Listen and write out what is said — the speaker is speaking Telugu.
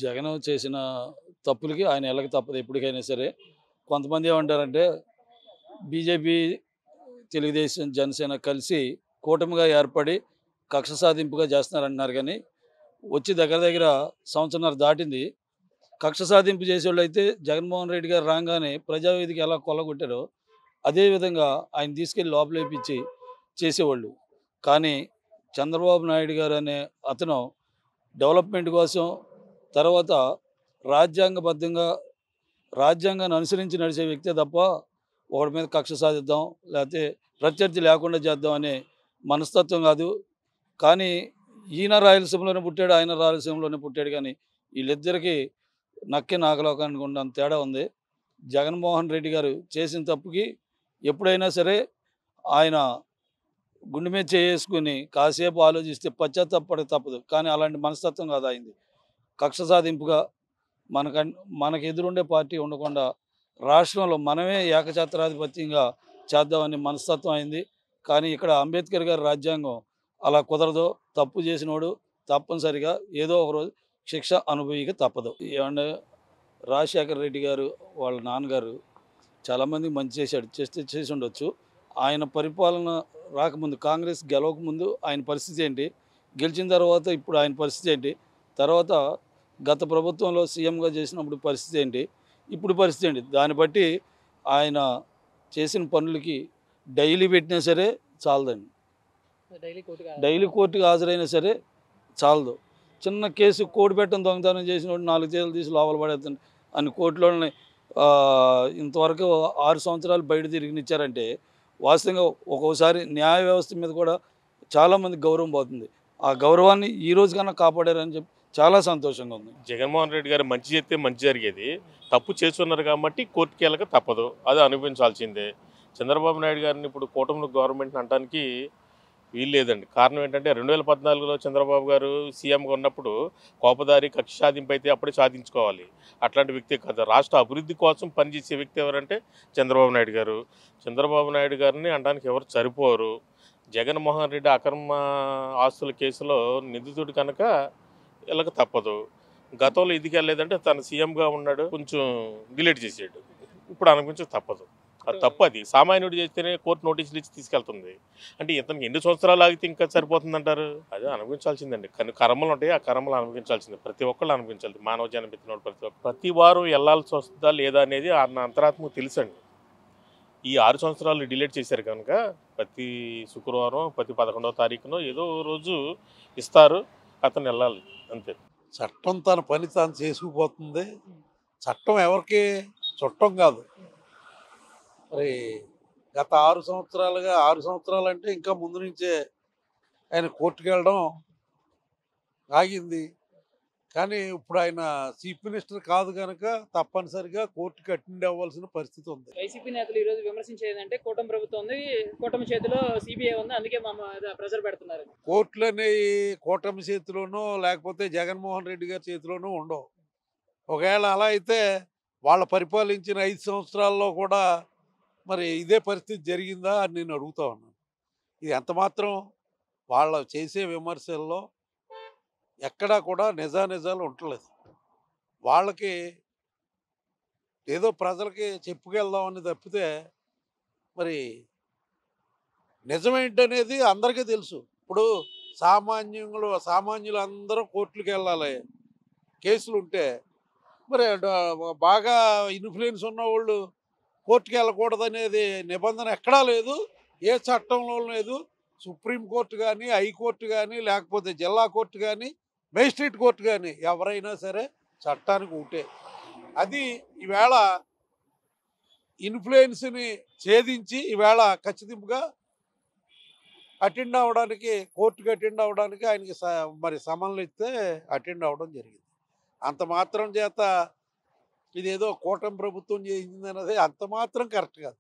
జగన్ చేసిన తప్పులకి ఆయన ఎల్లక తప్పదు ఎప్పటికైనా సరే. కొంతమంది ఏమంటారంటే బీజేపీ, తెలుగుదేశం, జనసేన కలిసి కూటమిగా ఏర్పడి కక్ష సాధింపుగా చేస్తున్నారంటున్నారు గానీ, వచ్చి దగ్గర దగ్గర సంవత్సరన్నర దాటింది. కక్ష సాధింపు చేసేవాళ్ళైతే జగన్మోహన్ రెడ్డి గారు రాంగానే ప్రజావేదిక ఎలా కొల్లగొట్టారో, అదే విధంగా ఆయన తీసుకెళ్ళి లోపలేపిచ్చి చేసేవాళ్ళు. కానీ చంద్రబాబు నాయుడు గారనే అతను డెవలప్‌మెంట్ కోసం, తర్వాత రాజ్యాంగబద్ధంగా రాజ్యాంగాన్ని అనుసరించి నడిచే వ్యక్తే తప్ప, ఒకడి మీద కక్ష సాధిద్దాం, లేతే ప్రత్యర్థి లేకుండా చేద్దాం అనే మనస్తత్వం కాదు. కానీ ఈయన రాయలసీమలోనే పుట్టాడు, ఆయన రాయలసీమలోనే పుట్టాడు గానీ, ఈళ్ళిద్దరికీ నక్కి నాగలోకానికి ఉన్నంత తేడా ఉంది. జగన్మోహన్ రెడ్డి గారు చేసిన తప్పుకి ఎప్పుడైనా సరే ఆయన గుండె మీద చేసుకొని కాసేపు ఆలోచిస్తే పశ్చాత్తాపపడక తప్పదు. కానీ అలాంటి మనస్తత్వం కాదు ఆయనది. కక్ష సాధింపుగా మనకన్ మనకు ఎదురుండే పార్టీ ఉండకుండా రాష్ట్రంలో మనమే ఏకఛత్రాధిపత్యంగా చేద్దామనే మనస్తత్వం అయింది. కానీ ఇక్కడ అంబేద్కర్ గారి రాజ్యాంగం అలా కుదరదు. తప్పు చేసినోడు తప్పనిసరిగా ఏదో ఒక రోజు శిక్ష అనుభవించక తప్పదు. ఏమంటే రాజశేఖర రెడ్డి గారు వాళ్ళ నాన్నగారు చాలామందికి మంచి చేశాడు. చేసి ఉండొచ్చు. ఆయన పరిపాలన రాకముందు కాంగ్రెస్ గెలవకముందు ఆయన పరిస్థితి ఏంటి? గెలిచిన తర్వాత ఇప్పుడు ఆయన పరిస్థితి ఏంటి? తర్వాత గత ప్రభుత్వంలో సీఎంగా చేసినప్పుడు పరిస్థితి ఏంటి? ఇప్పుడు పరిస్థితి ఏంటి? దాన్ని బట్టి ఆయన చేసిన పనులకి డైలీ పెట్టినా సరే చాలదండి. డైలీ కోర్టుకి హాజరైనా సరే చాలదు. చిన్న కేసు కోడిపెట్టం దొంగతనం చేసినోడు 4 చేతులు తీసి లోపల పడేత్తండి అని కోర్టులోని ఇంతవరకు 6 సంవత్సరాలు బయట తిరగనిచ్చారంటే వాస్తవంగా ఒక్కోసారి న్యాయ వ్యవస్థ మీద కూడా చాలామంది గౌరవం పోతుంది. ఆ గౌరవాన్ని ఈ రోజు కన్నా కాపాడారని చెప్పి చాలా సంతోషంగా ఉంది. జగన్మోహన్ రెడ్డి గారు మంచి చేస్తే మంచి జరిగేది. తప్పు చేస్తున్నారు కాబట్టి కోర్టుకి వెళ్ళక తప్పదు. అది అనుభవించాల్సిందే. చంద్రబాబు నాయుడు గారిని ఇప్పుడు కూటమి గవర్నమెంట్ని అనడానికి వీలు లేదండి. కారణం ఏంటంటే 2014లో చంద్రబాబు గారు సీఎంగా ఉన్నప్పుడు కోపదారి కక్ష సాధింపు అయితే అప్పుడే సాధించుకోవాలి. అట్లాంటి వ్యక్తి కాదు. రాష్ట్ర అభివృద్ధి కోసం పనిచేసే వ్యక్తి ఎవరంటే చంద్రబాబు నాయుడు గారు. చంద్రబాబు నాయుడు గారిని అనడానికి ఎవరు సరిపోరు. జగన్మోహన్ రెడ్డి అక్రమ ఆస్తుల కేసులో నిందితుడు కనుక వీళ్ళకి తప్పదు. గతంలో ఎందుకు వెళ్ళలేదంటే తను సీఎంగా ఉన్నాడు, కొంచెం డిలీట్ చేసాడు. ఇప్పుడు అనుభవించక తప్పదు. అది తప్పు. అది సామాన్యుడు చేస్తేనే కోర్టు నోటీసులు ఇచ్చి తీసుకెళ్తుంది. అంటే ఇతనికి ఎన్ని సంవత్సరాలు ఆగితే ఇంకా సరిపోతుందంటారు? అదే అనుభవించాల్సిందండి. కానీ కర్మలు ఉంటాయి, ఆ కర్మలు అనుభవించాల్సిందే. ప్రతి ఒక్కళ్ళు అనుభవించాలి. మానవ జన్మ ఎత్తినోడు ప్రతి వారం వెళ్ళాల్సి వస్తుందా లేదా అనేది నా అంతరాత్మకు తెలుసండి. ఈ 6 సంవత్సరాలు డిలీట్ చేశారు కనుక ప్రతి శుక్రవారం, ప్రతి 11వ తారీఖునో ఏదో రోజు ఇస్తారు, అతను వెళ్ళాలి అంతే. చట్టం తన పని తాను చేసుకుపోతుంది. చట్టం ఎవరికి చుట్టం కాదు. మరి గత 6 సంవత్సరాలుగా 6 సంవత్సరాలు అంటే ఇంకా ముందు నుంచే ఆయన కోర్టుకు వెళ్ళడం ఆగింది. కానీ ఇప్పుడు ఆయన చీఫ్ మినిస్టర్ కాదు కనుక తప్పనిసరిగా కోర్టుకి అటెండ్ అవ్వాల్సిన పరిస్థితి ఉంది. వైసీపీ నేతలు ఈ రోజు విమర్శించేదంటే కూటమి ప్రభుత్వం ఉంది, కూటమి చేతిలో సిబిఐ ఉంది, అందుకే మా మీద ప్రెజర్ పెడుతున్నారు. కోర్టులని కూటమి చేతిలోనో లేకపోతే జగన్మోహన్ రెడ్డి గారి చేతిలోనో ఉండవు. ఒకవేళ అలా అయితే వాళ్ళ పరిపాలించిన 5 సంవత్సరాల్లో కూడా మరి ఇదే పరిస్థితి జరిగిందా అని నేను అడుగుతా ఉన్నాను. ఇది ఎంత మాత్రం వాళ్ళ చేసే విమర్శల్లో ఎక్కడా కూడా నిజానిజాలు ఉండలేదు. వాళ్ళకి ఏదో ప్రజలకి చెప్పుకెళ్దామని తప్పితే మరి నిజమేంటనేది అందరికీ తెలుసు. ఇప్పుడు సామాన్యులు అందరూ కోర్టులకు వెళ్ళాలి కేసులు ఉంటే, మరి బాగా ఇన్ఫ్లుయెన్స్ ఉన్నవాళ్ళు కోర్టుకి వెళ్ళకూడదనేది నిబంధన ఎక్కడా లేదు, ఏ చట్టంలో లేదు. సుప్రీంకోర్టు కానీ, హైకోర్టు కానీ, లేకపోతే జిల్లా కోర్టు కానీ, మేజిస్ట్రేట్ కోర్టు కానీ ఎవరైనా సరే చట్టానికి ఒకటే. అది ఈవేళ ఇన్ఫ్లుయెన్స్ని ఛేదించి ఈవేళ ఖచ్చితంగా అటెండ్ అవ్వడానికి, కోర్టుకి అటెండ్ అవ్వడానికి ఆయనకి మరి సమన్లు ఇస్తే అటెండ్ అవ్వడం జరిగింది. అంత మాత్రం చేత ఇదేదో కూటమి ప్రభుత్వం చేసింది అన్నది అంత మాత్రం కరెక్ట్ కాదు.